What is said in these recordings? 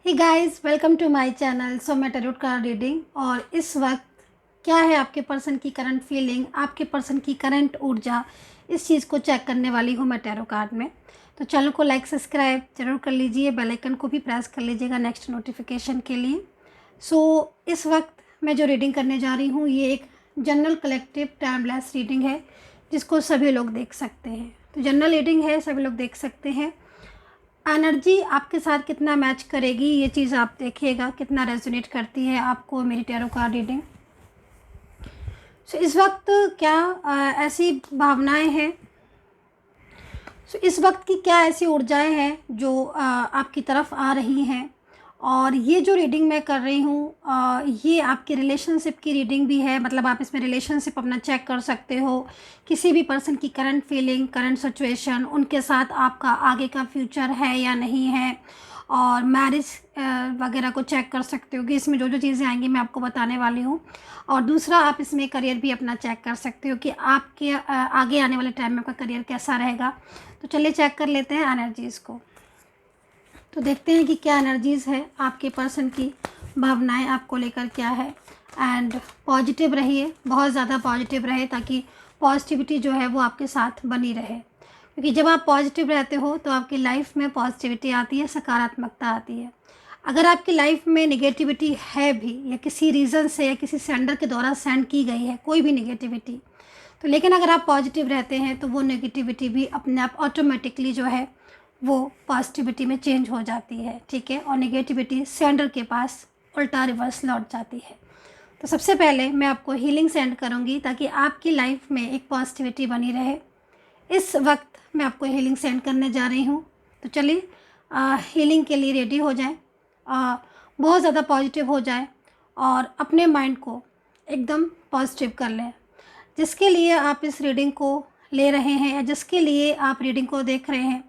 Hey guys, welcome to my channel. So मैं tarot card reading और इस वक्त क्या है आपके पर्सन की करंट फीलिंग, आपके पर्सन की करंट ऊर्जा, इस चीज़ को चेक करने वाली हूँ मैं टैरो कार्ड में। तो चैनल को लाइक सब्सक्राइब जरूर कर लीजिए, बेल आइकन को भी प्रेस कर लीजिएगा नेक्स्ट नोटिफिकेशन के लिए। सो इस वक्त मैं जो रीडिंग करने जा रही हूँ ये एक जनरल कलेक्टिव टाइमलेस रीडिंग है जिसको सभी लोग देख सकते हैं। तो जनरल रीडिंग है, सभी लोग देख सकते हैं। एनर्जी आपके साथ कितना मैच करेगी ये चीज़ आप देखिएगा, कितना रेजोनेट करती है आपको मेरी टैरो कार्ड रीडिंग। सो इस वक्त क्या ऐसी भावनाएं हैं, इस वक्त की क्या ऐसी ऊर्जाएं हैं जो आपकी तरफ आ रही हैं। और ये जो रीडिंग मैं कर रही हूँ ये आपकी रिलेशनशिप की रीडिंग भी है, मतलब आप इसमें रिलेशनशिप अपना चेक कर सकते हो, किसी भी पर्सन की करंट फीलिंग, करंट सिचुएशन, उनके साथ आपका आगे का फ्यूचर है या नहीं है, और मैरिज वगैरह को चेक कर सकते हो कि इसमें जो जो चीज़ें आएंगी मैं आपको बताने वाली हूँ। और दूसरा आप इसमें करियर भी अपना चेक कर सकते हो कि आपके आगे आने वाले टाइम में आपका करियर कैसा रहेगा। तो चलिए चेक कर लेते हैं एनर्जीज़ को। तो देखते हैं कि क्या एनर्जीज़ है, आपके पर्सन की भावनाएं आपको लेकर क्या है। एंड पॉजिटिव रहिए, बहुत ज़्यादा पॉजिटिव रहे ताकि पॉजिटिविटी जो है वो आपके साथ बनी रहे, क्योंकि जब आप पॉजिटिव रहते हो तो आपकी लाइफ में पॉजिटिविटी आती है, सकारात्मकता आती है। अगर आपकी लाइफ में नेगेटिविटी है भी, या किसी रीज़न से या किसी सेंडर के द्वारा सेंड की गई है कोई भी नेगेटिविटी, तो लेकिन अगर आप पॉजिटिव रहते हैं तो वो नेगेटिविटी भी अपने आप ऑटोमेटिकली जो है वो पॉजिटिविटी में चेंज हो जाती है, ठीक है। और नेगेटिविटी सेंडर के पास उल्टा रिवर्स लौट जाती है। तो सबसे पहले मैं आपको हीलिंग सेंड करूंगी ताकि आपकी लाइफ में एक पॉजिटिविटी बनी रहे। इस वक्त मैं आपको हीलिंग सेंड करने जा रही हूँ। तो चलिए हीलिंग के लिए रेडी हो जाएं, बहुत ज़्यादा पॉजिटिव हो जाए और अपने माइंड को एकदम पॉजिटिव कर लें। जिसके लिए आप इस रीडिंग को ले रहे हैं या जिसके लिए आप रीडिंग को देख रहे हैं,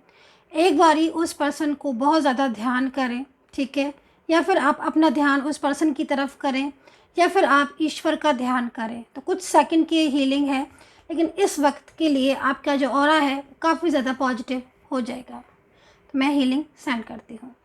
एक बारी उस पर्सन को बहुत ज़्यादा ध्यान करें, ठीक है। या फिर आप अपना ध्यान उस पर्सन की तरफ करें, या फिर आप ईश्वर का ध्यान करें। तो कुछ सेकंड की हीलिंग है, लेकिन इस वक्त के लिए आपका जो ऑरा है काफ़ी ज़्यादा पॉजिटिव हो जाएगा। तो मैं हीलिंग सेंड करती हूँ।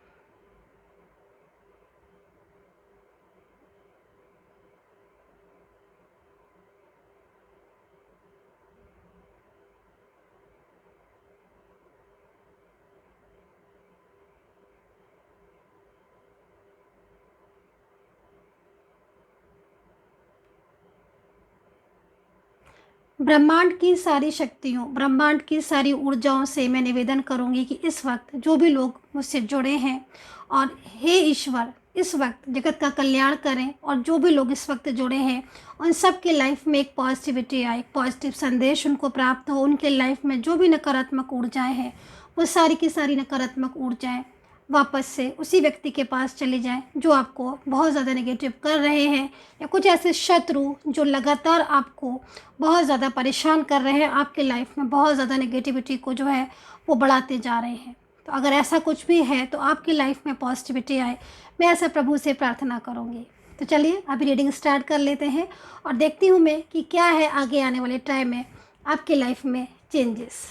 ब्रह्मांड की सारी शक्तियों, ब्रह्मांड की सारी ऊर्जाओं से मैं निवेदन करूंगी कि इस वक्त जो भी लोग मुझसे जुड़े हैं, और हे ईश्वर इस वक्त जगत का कल्याण करें, और जो भी लोग इस वक्त जुड़े हैं उन सब के लाइफ में एक पॉजिटिविटी आए, एक पॉजिटिव संदेश उनको प्राप्त हो। उनके लाइफ में जो भी नकारात्मक ऊर्जाएं हैं वो सारी की सारी नकारात्मक ऊर्जाएं वापस से उसी व्यक्ति के पास चले जाएं जो आपको बहुत ज़्यादा नेगेटिव कर रहे हैं, या कुछ ऐसे शत्रु जो लगातार आपको बहुत ज़्यादा परेशान कर रहे हैं, आपके लाइफ में बहुत ज़्यादा नेगेटिविटी को जो है वो बढ़ाते जा रहे हैं। तो अगर ऐसा कुछ भी है तो आपकी लाइफ में पॉजिटिविटी आए, मैं ऐसा प्रभु से प्रार्थना करूँगी। तो चलिए अभी रीडिंग स्टार्ट कर लेते हैं और देखती हूँ मैं कि क्या है आगे आने वाले टाइम में आपकी लाइफ में चेंजेस।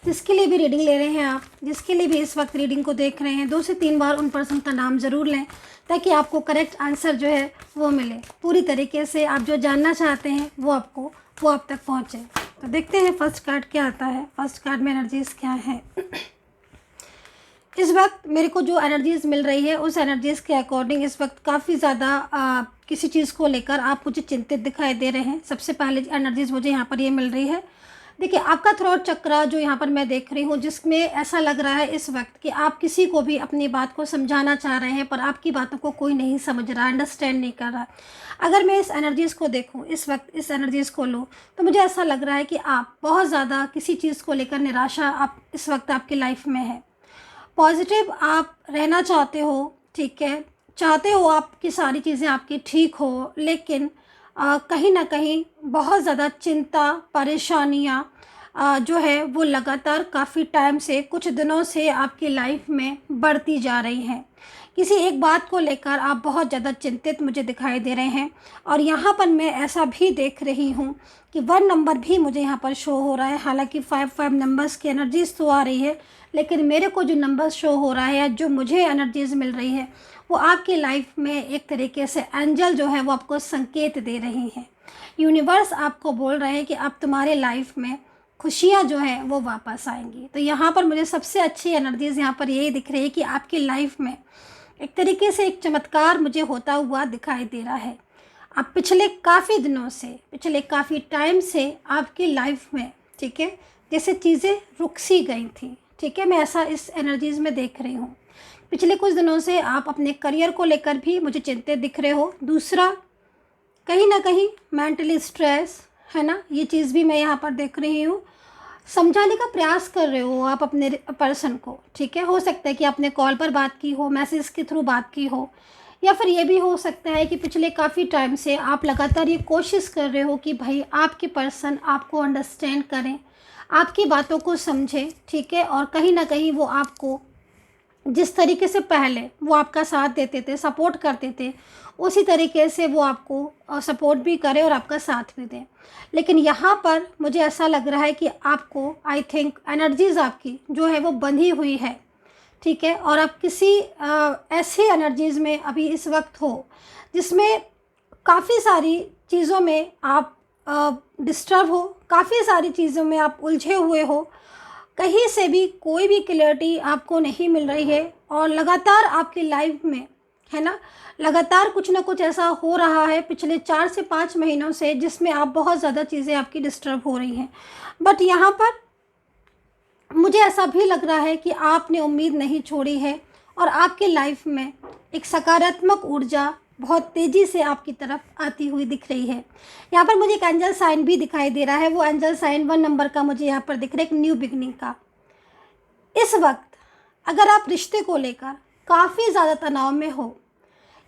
जिसके लिए भी रीडिंग ले रहे हैं आप, जिसके लिए भी इस वक्त रीडिंग को देख रहे हैं, 2 से 3 बार उन पर्सन का नाम ज़रूर लें ताकि आपको करेक्ट आंसर जो है वो मिले। पूरी तरीके से आप जो जानना चाहते हैं वो आप तक पहुँचे। तो देखते हैं फर्स्ट कार्ड क्या आता है, फर्स्ट कार्ड में एनर्जीज़ क्या है। इस वक्त मेरे को जो एनर्जीज़ मिल रही है उस एनर्जीज़ के अकॉर्डिंग इस वक्त काफ़ी ज़्यादा किसी चीज़ को लेकर आप मुझे चिंतित दिखाई दे रहे हैं। सबसे पहले एनर्जीज़ मुझे यहाँ पर ये मिल रही है, देखिए आपका थ्रोट चक्र जो यहाँ पर मैं देख रही हूँ, जिसमें ऐसा लग रहा है इस वक्त कि आप किसी को भी अपनी बात को समझाना चाह रहे हैं पर आपकी बातों को कोई नहीं समझ रहा, अंडरस्टैंड नहीं कर रहा। अगर मैं इस एनर्जीज़ को देखूँ, इस वक्त इस एनर्जीज़ को लूँ, तो मुझे ऐसा लग रहा है कि आप बहुत ज़्यादा किसी चीज़ को लेकर निराशा आप इस वक्त आपकी लाइफ में है। पॉजिटिव आप रहना चाहते हो, ठीक है, चाहते हो आपकी सारी चीज़ें आपकी ठीक हो, लेकिन कहीं ना कहीं बहुत ज़्यादा चिंता, परेशानियाँ, जो है वो लगातार काफ़ी टाइम से, कुछ दिनों से आपकी लाइफ में बढ़ती जा रही हैं। किसी एक बात को लेकर आप बहुत ज़्यादा चिंतित मुझे दिखाई दे रहे हैं। और यहाँ पर मैं ऐसा भी देख रही हूँ कि 1 नंबर भी मुझे यहाँ पर शो हो रहा है। हालांकि 5 नंबर्स की एनर्जीज़ तो आ रही है, लेकिन मेरे को जो नंबर शो हो रहा है या जो मुझे एनर्जीज़ मिल रही है वो आपकी लाइफ में एक तरीके से एंजल जो है वो आपको संकेत दे रही हैं। यूनिवर्स आपको बोल रहे हैं कि अब तुम्हारे लाइफ में खुशियाँ जो हैं वो वापस आएंगी। तो यहाँ पर मुझे सबसे अच्छी एनर्जीज़ यहाँ पर यही दिख रही है कि आपकी लाइफ में एक तरीके से एक चमत्कार मुझे होता हुआ दिखाई दे रहा है। अब पिछले काफ़ी दिनों से, पिछले काफ़ी टाइम से आपकी लाइफ में, ठीक है, जैसे चीज़ें रुक सी गई थी, ठीक है, मैं ऐसा इस एनर्जीज़ में देख रही हूँ। पिछले कुछ दिनों से आप अपने करियर को लेकर भी मुझे चिंतित दिख रहे हो। दूसरा, कहीं ना कहीं मेंटली स्ट्रेस है ना, ये चीज़ भी मैं यहाँ पर देख रही हूँ। समझाने का प्रयास कर रहे हो आप अपने पर्सन को, ठीक है। हो सकता है कि आपने कॉल पर बात की हो, मैसेज के थ्रू बात की हो, या फिर ये भी हो सकता है कि पिछले काफ़ी टाइम से आप लगातार ये कोशिश कर रहे हो कि भाई आपके पर्सन आपको अंडरस्टैंड करें, आपकी बातों को समझें, ठीक है। और कहीं ना कहीं वो आपको जिस तरीके से पहले वो आपका साथ देते थे, सपोर्ट करते थे, उसी तरीके से वो आपको सपोर्ट भी करे और आपका साथ भी दे। लेकिन यहाँ पर मुझे ऐसा लग रहा है कि आपको, आई थिंक, एनर्जीज़ आपकी जो है वो बंधी हुई है, ठीक है। और आप किसी ऐसी एनर्जीज़ में अभी इस वक्त हो जिसमें काफ़ी सारी चीज़ों में आप डिस्टर्ब हो, काफ़ी सारी चीज़ों में आप उलझे हुए हो, कहीं से भी कोई भी क्लैरिटी आपको नहीं मिल रही है। और लगातार आपकी लाइफ में, है ना, लगातार कुछ ना कुछ ऐसा हो रहा है पिछले 4 से 5 महीनों से जिसमें आप बहुत ज़्यादा चीज़ें आपकी डिस्टर्ब हो रही हैं। बट यहाँ पर मुझे ऐसा भी लग रहा है कि आपने उम्मीद नहीं छोड़ी है और आपकी लाइफ में एक सकारात्मक ऊर्जा बहुत तेज़ी से आपकी तरफ आती हुई दिख रही है। यहाँ पर मुझे एक एंजल साइन भी दिखाई दे रहा है। वो एंजल साइन 1 नंबर का मुझे यहाँ पर दिख रहा है, एक न्यू बिगनिंग का। इस वक्त अगर आप रिश्ते को लेकर काफ़ी ज़्यादा तनाव में हो,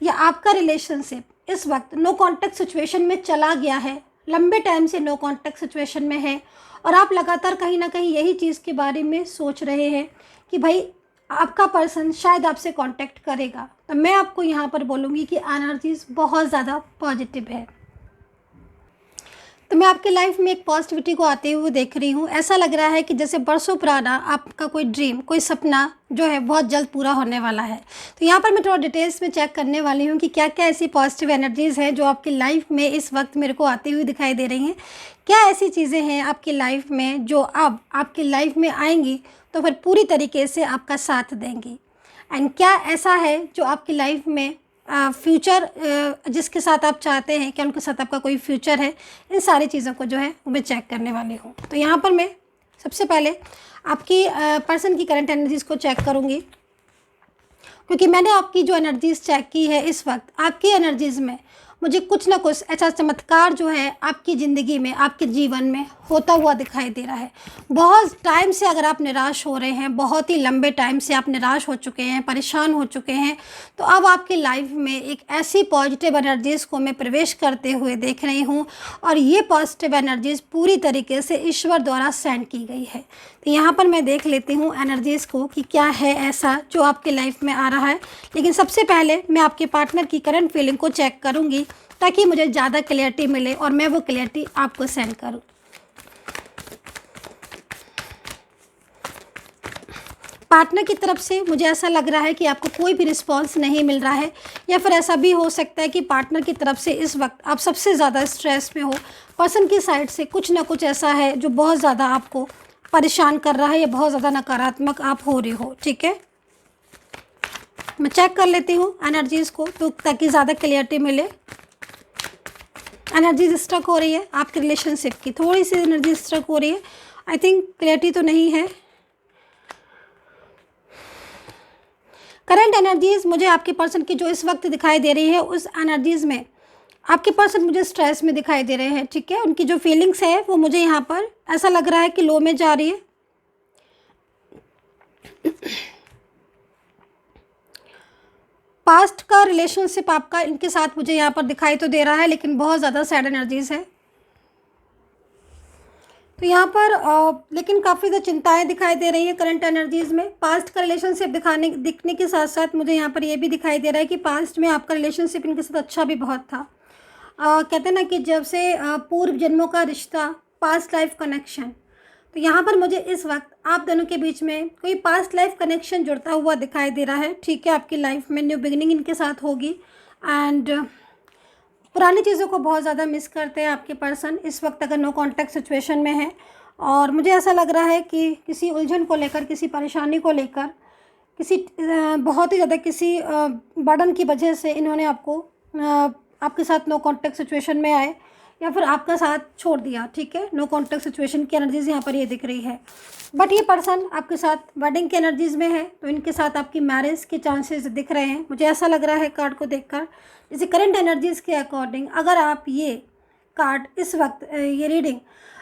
या आपका रिलेशनशिप इस वक्त नो कॉन्टैक्ट सिचुएशन में चला गया है, लंबे टाइम से नो कॉन्टैक्ट सिचुएशन में है, और आप लगातार कहीं ना कहीं यही चीज़ के बारे में सोच रहे हैं कि भाई आपका पर्सन शायद आपसे कांटेक्ट करेगा, तो मैं आपको यहाँ पर बोलूँगी कि एनर्जीज़ बहुत ज़्यादा पॉजिटिव है। तो मैं आपकी लाइफ में एक पॉजिटिविटी को आते हुए देख रही हूँ। ऐसा लग रहा है कि जैसे बरसों पुराना आपका कोई ड्रीम, कोई सपना जो है बहुत जल्द पूरा होने वाला है। तो यहाँ पर मैं थोड़ा डिटेल्स में चेक करने वाली हूँ कि क्या क्या ऐसी पॉजिटिव एनर्जीज़ हैं जो आपकी लाइफ में इस वक्त मेरे को आती हुई दिखाई दे रही हैं। क्या ऐसी चीज़ें हैं आपकी लाइफ में जो अब आपकी लाइफ में आएंगी तो फिर पूरी तरीके से आपका साथ देंगी। एंड क्या ऐसा है जो आपकी लाइफ में फ्यूचर, जिसके साथ आप चाहते हैं कि उनके साथ आपका कोई फ्यूचर है, इन सारी चीज़ों को जो है वो मैं चेक करने वाली हूँ। तो यहाँ पर मैं सबसे पहले आपकी पर्सन की करंट एनर्जीज़ को चेक करूँगी, क्योंकि मैंने आपकी जो एनर्जीज़ चेक की है इस वक्त आपकी एनर्जीज़ में मुझे कुछ ना कुछ ऐसा चमत्कार जो है आपकी ज़िंदगी में, आपके जीवन में होता हुआ दिखाई दे रहा है। बहुत टाइम से अगर आप निराश हो रहे हैं, बहुत ही लंबे टाइम से आप निराश हो चुके हैं, परेशान हो चुके हैं, तो अब आपकी लाइफ में एक ऐसी पॉजिटिव एनर्जीज़ को मैं प्रवेश करते हुए देख रही हूँ, और ये पॉजिटिव एनर्जीज़ पूरी तरीके से ईश्वर द्वारा सेंड की गई है। तो यहाँ पर मैं देख लेती हूँ एनर्जीज़ को कि क्या है ऐसा जो आपकी लाइफ में आ रहा है। लेकिन सबसे पहले मैं आपके पार्टनर की करंट फीलिंग को चेक करूँगी ताकि मुझे ज़्यादा क्लैरिटी मिले और मैं वो क्लैरिटी आपको सेंड करूँ। पार्टनर की तरफ से मुझे ऐसा लग रहा है कि आपको कोई भी रिस्पांस नहीं मिल रहा है, या फिर ऐसा भी हो सकता है कि पार्टनर की तरफ से इस वक्त आप सबसे ज़्यादा स्ट्रेस में हो। पर्सन की साइड से कुछ ना कुछ ऐसा है जो बहुत ज़्यादा आपको परेशान कर रहा है, या बहुत ज़्यादा नकारात्मक आप हो रहे हो, ठीक है। मैं चेक कर लेती हूँ एनर्जीज़ को तो ताकि ज़्यादा क्लियरिटी मिले। एनर्जीज स्ट्रक हो रही है आपके रिलेशनशिप की, थोड़ी सी एनर्जी स्ट्रक हो रही है। आई थिंक क्लियरिटी तो नहीं है। करंट एनर्जीज मुझे आपके पर्सन की जो इस वक्त दिखाई दे रही है, उस एनर्जीज में आपके पर्सन मुझे स्ट्रेस में दिखाई दे रहे हैं, ठीक है। उनकी जो फीलिंग्स है वो मुझे यहाँ पर ऐसा लग रहा है कि लो में जा रही है। पास्ट का रिलेशनशिप आपका इनके साथ मुझे यहाँ पर दिखाई तो दे रहा है, लेकिन बहुत ज़्यादा सैड एनर्जीज़ है। तो यहाँ पर लेकिन काफ़ी ज़्यादा चिंताएं दिखाई दे रही हैं करंट एनर्जीज़ में। पास्ट का रिलेशनशिप दिखने के साथ साथ मुझे यहाँ पर ये भी दिखाई दे रहा है कि पास्ट में आपका रिलेशनशिप इनके साथ अच्छा भी बहुत था। कहते हैं ना कि जब से पूर्व जन्मों का रिश्ता, पास्ट लाइफ कनेक्शन, तो यहाँ पर मुझे इस वक्त आप दोनों के बीच में कोई पास्ट लाइफ कनेक्शन जुड़ता हुआ दिखाई दे रहा है। ठीक है, आपकी लाइफ में न्यू बिगिनिंग इनके साथ होगी एंड पुरानी चीज़ों को बहुत ज़्यादा मिस करते हैं आपके पर्सन इस वक्त अगर नो कॉन्टैक्ट सिचुएशन में है। और मुझे ऐसा लग रहा है कि किसी उलझन को लेकर, किसी परेशानी को लेकर, किसी बहुत ही ज़्यादा किसी बर्डन की वजह से इन्होंने आपके साथ नो कॉन्टैक्ट सिचुएशन में आए या फिर आपका साथ छोड़ दिया। ठीक है, नो कॉन्टैक्ट सिचुएशन की एनर्जीज़ यहाँ पर ये दिख रही है। बट ये पर्सन आपके साथ वेडिंग की एनर्जीज़ में है, तो इनके साथ आपकी मैरिज के चांसेस दिख रहे हैं। मुझे ऐसा लग रहा है कार्ड को देखकर, जैसे करंट एनर्जीज़ के अकॉर्डिंग अगर आप ये कार्ड इस वक्त ये रीडिंग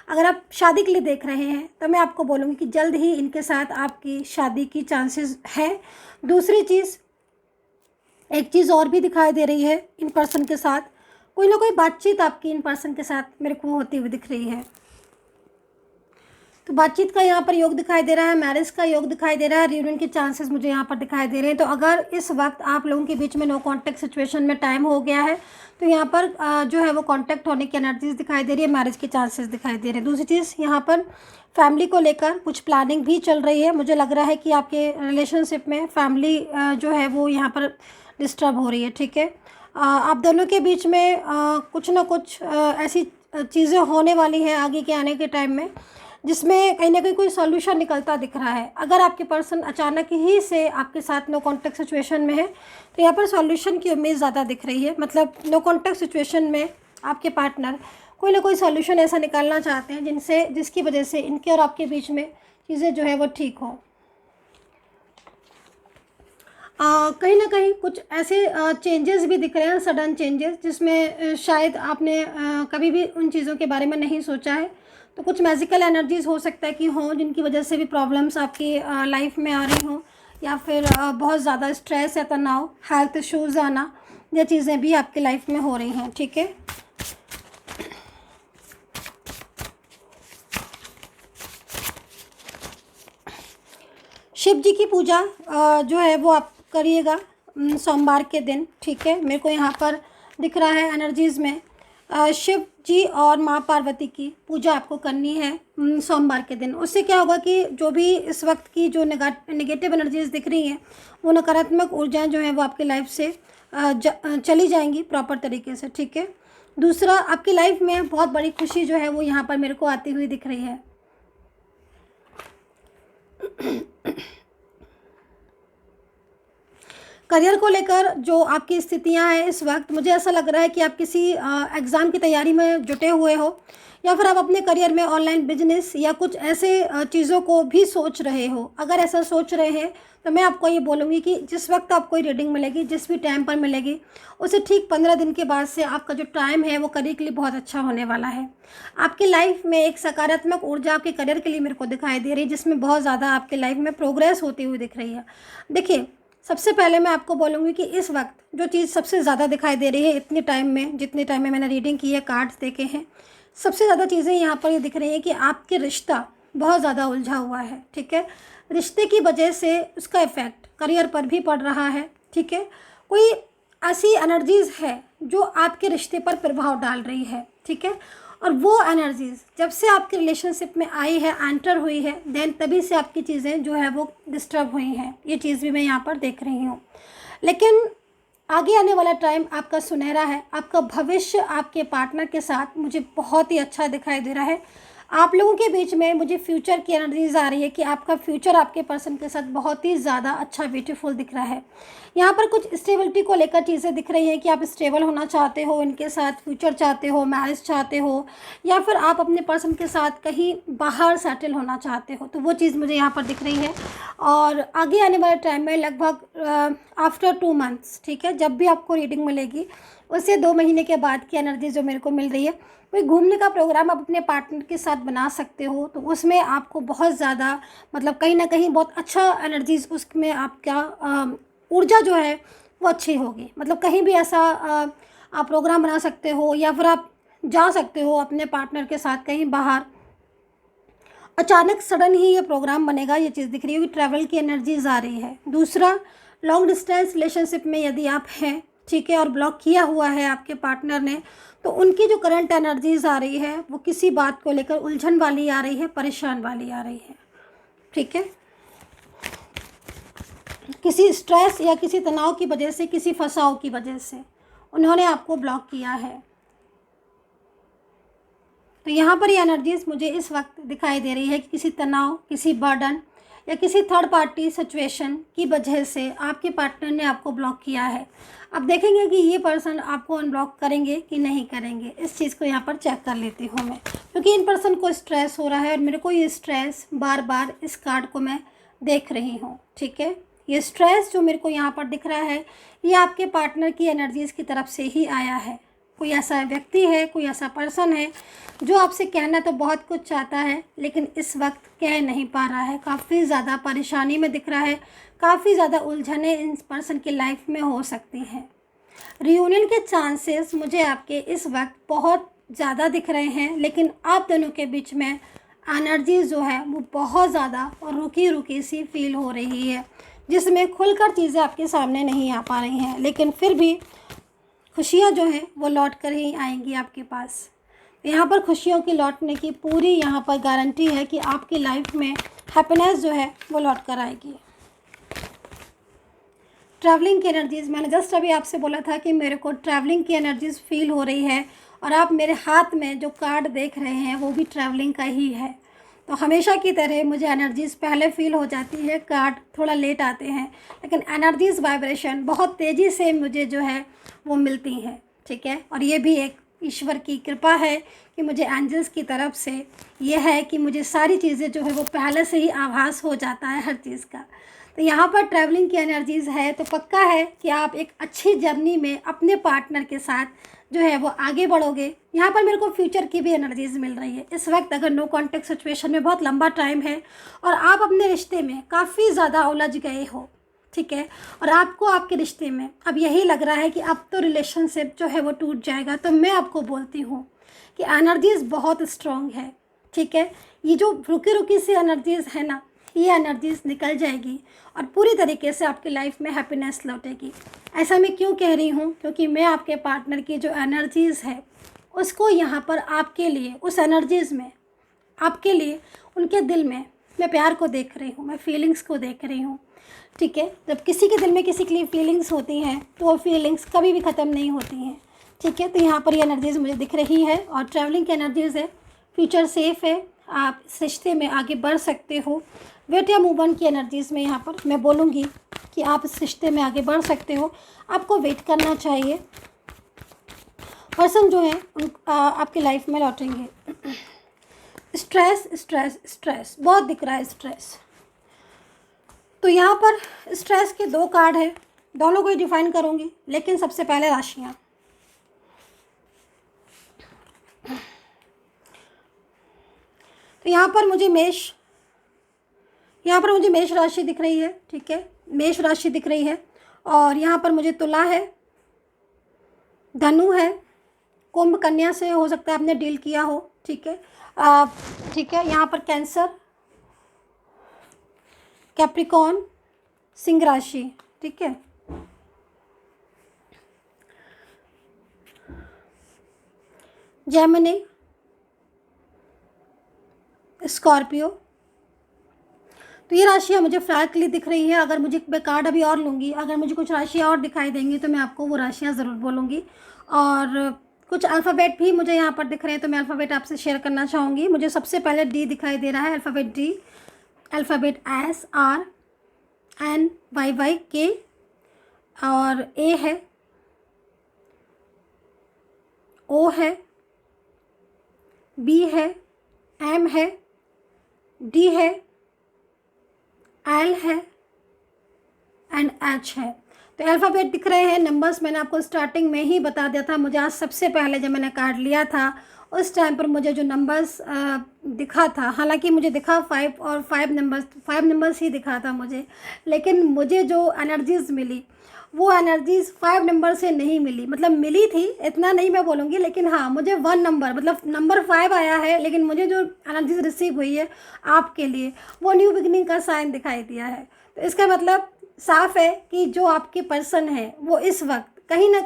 अगर आप शादी के लिए देख रहे हैं तो मैं आपको बोलूँगी कि जल्द ही इनके साथ आपकी शादी की चांसेस हैं। दूसरी चीज़, एक चीज़ और भी दिखाई दे रही है, इन पर्सन के साथ कोई ना कोई बातचीत आपकी इन पर्सन के साथ मेरे को होती हुई दिख रही है। तो बातचीत का यहाँ पर योग दिखाई दे रहा है, मैरिज का योग दिखाई दे रहा है, रियूनियन के चांसेस मुझे यहाँ पर दिखाई दे रहे हैं। तो अगर इस वक्त आप लोगों के बीच में नो कांटेक्ट सिचुएशन में टाइम हो गया है तो यहाँ पर जो है वो कांटेक्ट होने की एनर्जीज दिखाई दे रही है, मैरिज के चांसेस दिखाई दे रहे हैं। दूसरी चीज़, यहाँ पर फैमिली को लेकर कुछ प्लानिंग भी चल रही है। मुझे लग रहा है कि आपके रिलेशनशिप में फैमिली जो है वो यहाँ पर डिस्टर्ब हो रही है। ठीक है, आप दोनों के बीच में कुछ ना कुछ ऐसी चीज़ें होने वाली हैं आगे के आने के टाइम में जिसमें कहीं ना कहीं कोई सॉल्यूशन निकलता दिख रहा है। अगर आपके पर्सन अचानक ही से आपके साथ नो कांटेक्ट सिचुएशन में है तो यहाँ पर सॉल्यूशन की उम्मीद ज़्यादा दिख रही है। मतलब नो कांटेक्ट सिचुएशन में आपके पार्टनर कोई ना कोई सॉल्यूशन ऐसा निकालना चाहते हैं जिसकी वजह से इनके और आपके बीच में चीज़ें जो है वो ठीक हो। कहीं ना कहीं कुछ ऐसे चेंजेस भी दिख रहे हैं, सडन चेंजेस, जिसमें शायद आपने कभी भी उन चीज़ों के बारे में नहीं सोचा है। तो कुछ मैजिकल एनर्जीज़ हो सकता है कि हों जिनकी वजह से भी प्रॉब्लम्स आपकी लाइफ में आ रही हों, या फिर बहुत ज़्यादा स्ट्रेस या तनाव, हेल्थ इश्यूज़ आना, ये चीज़ें भी आपकी लाइफ में हो रही हैं। ठीक है, शिव जी की पूजा जो है वो आप करिएगा सोमवार के दिन। ठीक है, मेरे को यहाँ पर दिख रहा है एनर्जीज़ में शिव जी और माँ पार्वती की पूजा आपको करनी है सोमवार के दिन। उससे क्या होगा कि जो भी इस वक्त की जो नेगेटिव एनर्जीज़ दिख रही हैं वो नकारात्मक ऊर्जाएं जो हैं वो आपकी लाइफ से चली जाएंगी प्रॉपर तरीके से। ठीक है, दूसरा, आपकी लाइफ में बहुत बड़ी खुशी जो है वो यहाँ पर मेरे को आती हुई दिख रही है। करियर को लेकर जो आपकी स्थितियां हैं इस वक्त, मुझे ऐसा लग रहा है कि आप किसी एग्ज़ाम की तैयारी में जुटे हुए हो, या फिर आप अपने करियर में ऑनलाइन बिजनेस या कुछ ऐसे चीज़ों को भी सोच रहे हो। अगर ऐसा सोच रहे हैं तो मैं आपको ये बोलूँगी कि जिस वक्त आपको रीडिंग मिलेगी, जिस भी टाइम पर मिलेगी, उसे ठीक 15 दिन के बाद से आपका जो टाइम है वो करियर के लिए बहुत अच्छा होने वाला है। आपकी लाइफ में एक सकारात्मक ऊर्जा आपके करियर के लिए मेरे को दिखाई दे रही है, जिसमें बहुत ज़्यादा आपकी लाइफ में प्रोग्रेस होती हुई दिख रही है। देखिए, सबसे पहले मैं आपको बोलूँगी कि इस वक्त जो चीज़ सबसे ज़्यादा दिखाई दे रही है इतने टाइम में, जितने टाइम में मैंने रीडिंग की है, कार्ड्स देखे हैं, सबसे ज़्यादा चीज़ें यहाँ पर ये दिख रही है कि आपके रिश्ता बहुत ज़्यादा उलझा हुआ है। ठीक है, रिश्ते की वजह से उसका इफ़ेक्ट करियर पर भी पड़ रहा है। ठीक है, कोई ऐसी एनर्जीज़ है जो आपके रिश्ते पर प्रभाव डाल रही है। ठीक है, और वो एनर्जीज़ जब से आपके रिलेशनशिप में आई है, एंटर हुई है, देन तभी से आपकी चीज़ें जो है वो डिस्टर्ब हुई हैं। ये चीज़ भी मैं यहाँ पर देख रही हूँ। लेकिन आगे आने वाला टाइम आपका सुनहरा है। आपका भविष्य आपके पार्टनर के साथ मुझे बहुत ही अच्छा दिखाई दे रहा है। आप लोगों के बीच में मुझे फ्यूचर की एनर्जीज आ रही है कि आपका फ्यूचर आपके पर्सन के साथ बहुत ही ज़्यादा अच्छा, ब्यूटीफुल दिख रहा है। यहाँ पर कुछ स्टेबिलिटी को लेकर चीज़ें दिख रही हैं कि आप स्टेबल होना चाहते हो, इनके साथ फ्यूचर चाहते हो, मैरिज चाहते हो, या फिर आप अपने पर्सन के साथ कहीं बाहर सेटल होना चाहते हो। तो वो चीज़ मुझे यहाँ पर दिख रही है। और आगे आने वाले टाइम में लगभग आफ्टर 2 मंथ्स, ठीक है, जब भी आपको रीडिंग मिलेगी उससे 2 महीने के बाद की एनर्जी जो मेरे को मिल रही है, कोई घूमने का प्रोग्राम आप अपने पार्टनर के साथ बना सकते हो। तो उसमें आपको बहुत ज़्यादा, मतलब कहीं ना कहीं बहुत अच्छा एनर्जीज, उसमें आपका ऊर्जा जो है वो अच्छी होगी। मतलब कहीं भी ऐसा आप प्रोग्राम बना सकते हो, या फिर आप जा सकते हो अपने पार्टनर के साथ कहीं बाहर अचानक सडन ही ये प्रोग्राम बनेगा, ये चीज़ दिख रही होगी, ट्रैवल की एनर्जीज आ रही है। दूसरा, लॉन्ग डिस्टेंस रिलेशनशिप में यदि आप हैं, ठीक है, और ब्लॉक किया हुआ है आपके पार्टनर ने, तो उनकी जो करंट एनर्जीज आ रही है वो किसी बात को लेकर उलझन वाली आ रही है, परेशान वाली आ रही है, ठीक है। किसी स्ट्रेस या किसी तनाव की वजह से, किसी फंसाव की वजह से उन्होंने आपको ब्लॉक किया है। तो यहाँ पर ये एनर्जीज मुझे इस वक्त दिखाई दे रही है कि किसी तनाव, किसी बर्डन या किसी थर्ड पार्टी सिचुएशन की वजह से आपके पार्टनर ने आपको ब्लॉक किया है। अब देखेंगे कि ये पर्सन आपको अनब्लॉक करेंगे कि नहीं करेंगे, इस चीज़ को यहाँ पर चेक कर लेती हूँ मैं, क्योंकि इन पर्सन को स्ट्रेस हो रहा है और मेरे को ये स्ट्रेस बार बार इस कार्ड को मैं देख रही हूँ, ठीक है। ये स्ट्रेस जो मेरे को यहाँ पर दिख रहा है, ये आपके पार्टनर की एनर्जीज़ की तरफ से ही आया है। कोई ऐसा व्यक्ति है, कोई ऐसा पर्सन है जो आपसे कहना तो बहुत कुछ चाहता है, लेकिन इस वक्त कह नहीं पा रहा है, काफ़ी ज़्यादा परेशानी में दिख रहा है, काफ़ी ज़्यादा उलझने इन पर्सन की लाइफ में हो सकती हैं। रियूनियन के चांसेस मुझे आपके इस वक्त बहुत ज़्यादा दिख रहे हैं, लेकिन आप दोनों के बीच में एनर्जीज जो है वो बहुत ज़्यादा और रुकी रुकी सी फील हो रही है, जिसमें खुलकर चीज़ें आपके सामने नहीं आ पा रही हैं, लेकिन फिर भी खुशियाँ जो हैं वो लौट कर ही आएंगी आपके पास। यहाँ पर खुशियों की लौटने की पूरी यहाँ पर गारंटी है कि आपकी लाइफ में हैप्पीनेस जो है वो लौट कर आएगी। ट्रैवलिंग की एनर्जीज़, मैंने जस्ट अभी आपसे बोला था कि मेरे को ट्रैवलिंग की एनर्जीज़ फील हो रही है, और आप मेरे हाथ में जो कार्ड देख रहे हैं वो भी ट्रैवलिंग का ही है। तो हमेशा की तरह मुझे एनर्जीज़ पहले फ़ील हो जाती है, कार्ड थोड़ा लेट आते हैं, लेकिन एनर्जीज़ वाइब्रेशन बहुत तेज़ी से मुझे जो है वो मिलती हैं, ठीक है। और ये भी एक ईश्वर की कृपा है कि मुझे एंजल्स की तरफ से ये है कि मुझे सारी चीज़ें जो है वो पहले से ही आभास हो जाता है हर चीज़ का। तो यहाँ पर ट्रैवलिंग की एनर्जीज़ है, तो पक्का है कि आप एक अच्छी जर्नी में अपने पार्टनर के साथ जो है वो आगे बढ़ोगे। यहाँ पर मेरे को फ्यूचर की भी एनर्जीज़ मिल रही है। इस वक्त अगर नो कॉन्टेक्ट सिचुएशन में बहुत लंबा टाइम है और आप अपने रिश्ते में काफ़ी ज़्यादा उलझ गए हो, ठीक है, और आपको आपके रिश्ते में अब यही लग रहा है कि अब तो रिलेशनशिप जो है वो टूट जाएगा, तो मैं आपको बोलती हूँ कि एनर्जीज़ बहुत स्ट्रॉन्ग है, ठीक है। ये जो रुकी रुकी सी एनर्जीज़ है ना, ये एनर्जीज़ निकल जाएगी और पूरी तरीके से आपकी लाइफ में हैप्पीनेस लौटेगी। ऐसा मैं क्यों कह रही हूँ, क्योंकि मैं आपके पार्टनर की जो एनर्जीज़ है उसको यहाँ पर आपके लिए, उस एनर्जीज़ में आपके लिए, उनके दिल में मैं प्यार को देख रही हूँ, मैं फीलिंग्स को देख रही हूँ, ठीक है। जब किसी के दिल में किसी के लिए फीलिंग्स होती हैं तो वो फीलिंग्स कभी भी ख़त्म नहीं होती हैं, ठीक है। तो यहाँ पर ये एनर्जीज़ मुझे दिख रही है और ट्रैवलिंग की एनर्जीज़ है, फ्यूचर सेफ़ है, आप इस रिश्ते में आगे बढ़ सकते हो। वेट या मूव ऑन की एनर्जीज़ में यहाँ पर मैं बोलूँगी कि आप इस रिश्ते में आगे बढ़ सकते हो, आपको वेट करना चाहिए। पर्सन जो है उन आपकी लाइफ में लौटेंगे। स्ट्रेस स्ट्रेस स्ट्रेस बहुत दिख रहा है, स्ट्रेस। तो यहाँ पर स्ट्रेस के दो कार्ड हैं, दोनों को ही डिफाइन करूँगी, लेकिन सबसे पहले राशियाँ। तो यहाँ पर मुझे मेष राशि दिख रही है, ठीक है, मेष राशि दिख रही है, और यहाँ पर मुझे तुला है, धनु है, कुंभ, कन्या से हो सकता है आपने डील किया हो, ठीक है, ठीक है। यहाँ पर कैंसर, कैप्रिकॉर्न, सिंह राशि, ठीक है। Gemini, Scorpio. तो ये राशियाँ मुझे फ्रैंकली दिख रही है। अगर मुझे, मैं कार्ड अभी और लूँगी, अगर मुझे कुछ राशियाँ और दिखाई देंगी तो मैं आपको वो राशियाँ ज़रूर बोलूँगी। और कुछ अल्फ़ाबेट भी मुझे यहाँ पर दिख रहे हैं, तो मैं अल्फ़ाबेट आपसे शेयर करना चाहूँगी। मुझे सबसे पहले डी दिखाई दे रहा है, alphabet D, alphabet S, R, N, Y, Y, K, और ए है, ओ है, बी है, एम है, डी है, एल है एंड एच है। तो अल्फ़ाबेट दिख रहे हैं। नंबर्स मैंने आपको स्टार्टिंग में ही बता दिया था। मुझे आज सबसे पहले जब मैंने कार्ड लिया था उस टाइम पर मुझे जो नंबर्स दिखा था, हालांकि मुझे दिखा 5 और 5 नंबर्स ही दिखा था मुझे, लेकिन मुझे जो एनर्जीज़ मिली वो एनर्जीज़ 5 नंबर से नहीं मिली, मतलब मिली थी, इतना नहीं मैं बोलूँगी, लेकिन हाँ मुझे 1 नंबर मतलब नंबर 5 आया है, लेकिन मुझे जो एनर्जीज़ रिसीव हुई है आपके लिए वो न्यू बिगिनिंग का साइन दिखाई दिया है। तो इसका मतलब साफ है कि जो आपके पर्सन है वो इस वक्त कहीं ना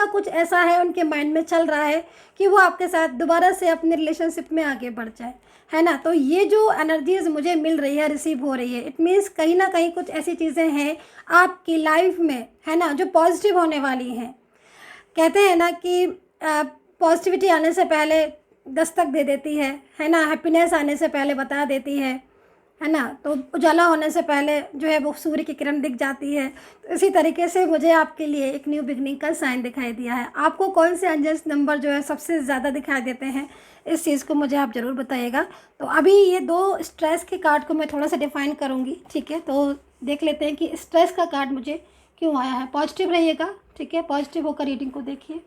कुछ ऐसा है उनके माइंड में चल रहा है कि वो आपके साथ दोबारा से अपने रिलेशनशिप में आगे बढ़ जाए, है ना। तो ये जो एनर्जीज़ मुझे मिल रही है, रिसीव हो रही है, इट मीन्स कहीं ना कहीं कुछ ऐसी चीज़ें हैं आपकी लाइफ में, है ना, जो पॉजिटिव होने वाली हैं। कहते हैं ना कि पॉजिटिविटी आने से पहले दस्तक दे देती है ना, हैप्पीनेस आने से पहले बता देती है ना। तो उजाला होने से पहले जो है वो सूर्य की किरण दिख जाती है। तो इसी तरीके से मुझे आपके लिए एक न्यू बिगनिंग का साइन दिखाई दिया है। आपको कौन से एंजल्स नंबर जो है सबसे ज़्यादा दिखाई देते हैं, इस चीज़ को मुझे आप ज़रूर बताइएगा। तो अभी ये 2 स्ट्रेस के कार्ड को मैं थोड़ा सा डिफ़ाइन करूँगी, ठीक है। तो देख लेते हैं कि स्ट्रेस का कार्ड मुझे क्यों आया है। पॉजिटिव रहिएगा, ठीक है, पॉजिटिव होकर रीडिंग को देखिए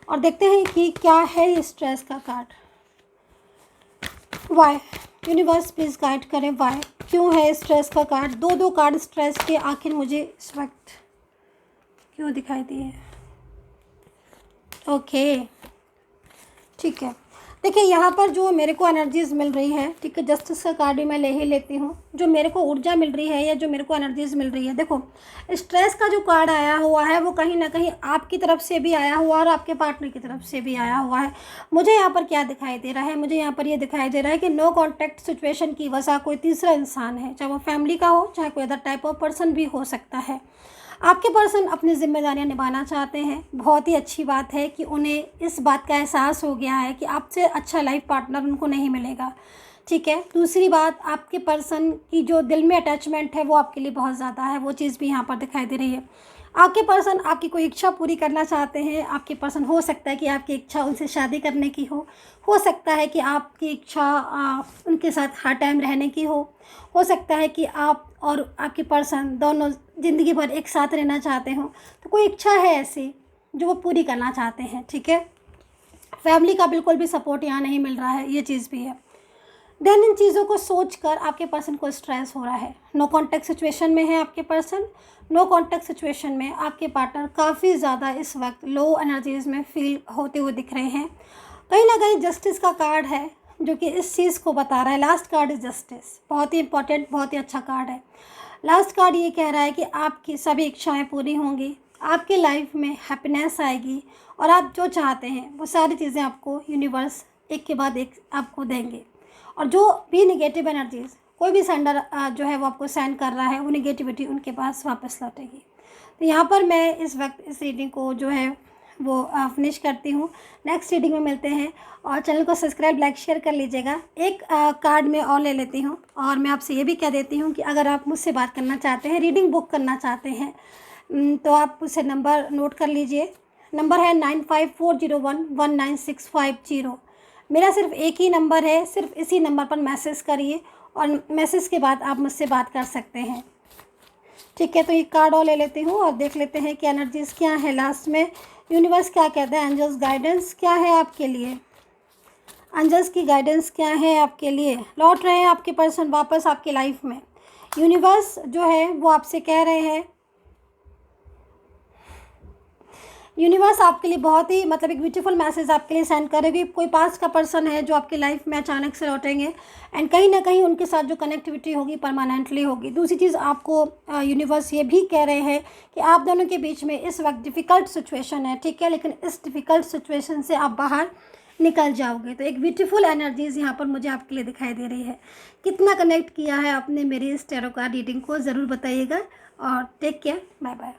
और देखते हैं कि क्या है ये स्ट्रेस का card. Why universe please guide करें, वाई क्यों है स्ट्रेस का कार्ड। 2 कार्ड स्ट्रेस के आखिर मुझे इस वक्त क्यों दिखाई दिए। ओके, ठीक है। देखिए यहाँ पर जो मेरे को एनर्जीज़ मिल रही है, ठीक है, जस्टिस का कार्ड ही मैं ले ही लेती हूँ। जो मेरे को ऊर्जा मिल रही है या जो मेरे को एनर्जीज़ मिल रही है, देखो स्ट्रेस का जो कार्ड आया हुआ है वो कहीं ना कहीं आपकी तरफ से भी आया हुआ है और आपके पार्टनर की तरफ से भी आया हुआ है। मुझे यहाँ पर क्या दिखाई दे रहा है, मुझे यहाँ पर ये दिखाई दे रहा है कि नो कॉन्टैक्ट सिचुएशन की वजह कोई तीसरा इंसान है, चाहे वो फैमिली का हो, चाहे कोई अदर टाइप ऑफ पर्सन भी हो सकता है। आपके पर्सन अपनी जिम्मेदारियां निभाना चाहते हैं। बहुत ही अच्छी बात है कि उन्हें इस बात का एहसास हो गया है कि आपसे अच्छा लाइफ पार्टनर उनको नहीं मिलेगा, ठीक है। दूसरी बात, आपके पर्सन की जो दिल में अटैचमेंट है वो आपके लिए बहुत ज़्यादा है, वो चीज़ भी यहाँ पर दिखाई दे रही है। आपके पर्सन आपकी कोई इच्छा पूरी करना चाहते हैं। आपके पर्सन हो सकता है कि आपकी इच्छा उनसे शादी करने की हो सकता है कि आपकी इच्छा उनके साथ हर टाइम रहने की हो सकता है कि आप और आपके पर्सन दोनों ज़िंदगी भर एक साथ रहना चाहते हो। तो कोई इच्छा है ऐसी जो वो पूरी करना चाहते हैं, ठीक है। फैमिली का बिल्कुल भी सपोर्ट यहाँ नहीं मिल रहा है, ये चीज़ भी है। देन इन चीज़ों को सोचकर आपके पर्सन को स्ट्रेस हो रहा है। नो कॉन्टैक्ट सिचुएशन में है आपके पर्सन। नो कॉन्टैक्ट सिचुएशन में आपके पार्टनर काफ़ी ज़्यादा इस वक्त लो एनर्जीज़ में फील होते हुए दिख रहे हैं। कहीं ना कहीं जस्टिस का कार्ड है जो कि इस चीज़ को बता रहा है। लास्ट कार्ड इज़ जस्टिस, बहुत ही इंपॉर्टेंट, बहुत ही अच्छा कार्ड है। लास्ट कार्ड ये कह रहा है कि आपकी सभी इच्छाएं पूरी होंगी, आपके लाइफ में हैप्पीनेस आएगी और आप जो चाहते हैं वो सारी चीज़ें आपको यूनिवर्स एक के बाद एक आपको देंगे। और जो भी नेगेटिव एनर्जीज़ कोई भी सेंडर जो है वो आपको सेंड कर रहा है, वो नेगेटिविटी उनके पास वापस लौटेगी। तो यहाँ पर मैं इस वक्त इस रीडिंग को जो है वो फिनिश करती हूँ। नेक्स्ट रीडिंग में मिलते हैं और चैनल को सब्सक्राइब, लाइक, शेयर कर लीजिएगा। एक कार्ड में और ले लेती हूँ और मैं आपसे ये भी कह देती हूँ कि अगर आप मुझसे बात करना चाहते हैं, रीडिंग बुक करना चाहते हैं, तो आप उसे नंबर नोट कर लीजिए। नंबर है 9540119650। मेरा सिर्फ एक ही नंबर है, सिर्फ इसी नंबर पर मैसेज करिए और मैसेज के बाद आप मुझसे बात कर सकते हैं, ठीक है। तो ये कार्ड और ले लेती हूँ और देख लेते हैं कि एनर्जीज़ क्या है लास्ट में। यूनिवर्स क्या कहता है, एंजल्स गाइडेंस क्या है आपके लिए, एंजल्स की गाइडेंस क्या है आपके लिए। लौट रहे हैं आपके पर्सन वापस आपकी लाइफ में। यूनिवर्स जो है वो आपसे कह रहे हैं, यूनिवर्स आपके लिए बहुत ही मतलब एक ब्यूटीफुल मैसेज आपके लिए सेंड करेगी। कोई पास का पर्सन है जो आपकी लाइफ में अचानक से लौटेंगे एंड कहीं ना कहीं उनके साथ जो कनेक्टिविटी होगी परमानेंटली होगी। दूसरी चीज़, आपको यूनिवर्स ये भी कह रहे हैं कि आप दोनों के बीच में इस वक्त डिफ़िकल्ट सिचुएशन है, ठीक है, लेकिन इस डिफ़िकल्ट सिचुएशन से आप बाहर निकल जाओगे। तो एक ब्यूटीफुल एनर्जीज़ यहाँ पर मुझे आपके लिए दिखाई दे रही है। कितना कनेक्ट किया है आपने मेरी इस टैरो कार्ड रीडिंग को ज़रूर बताइएगा और टेक केयर, बाय बाय।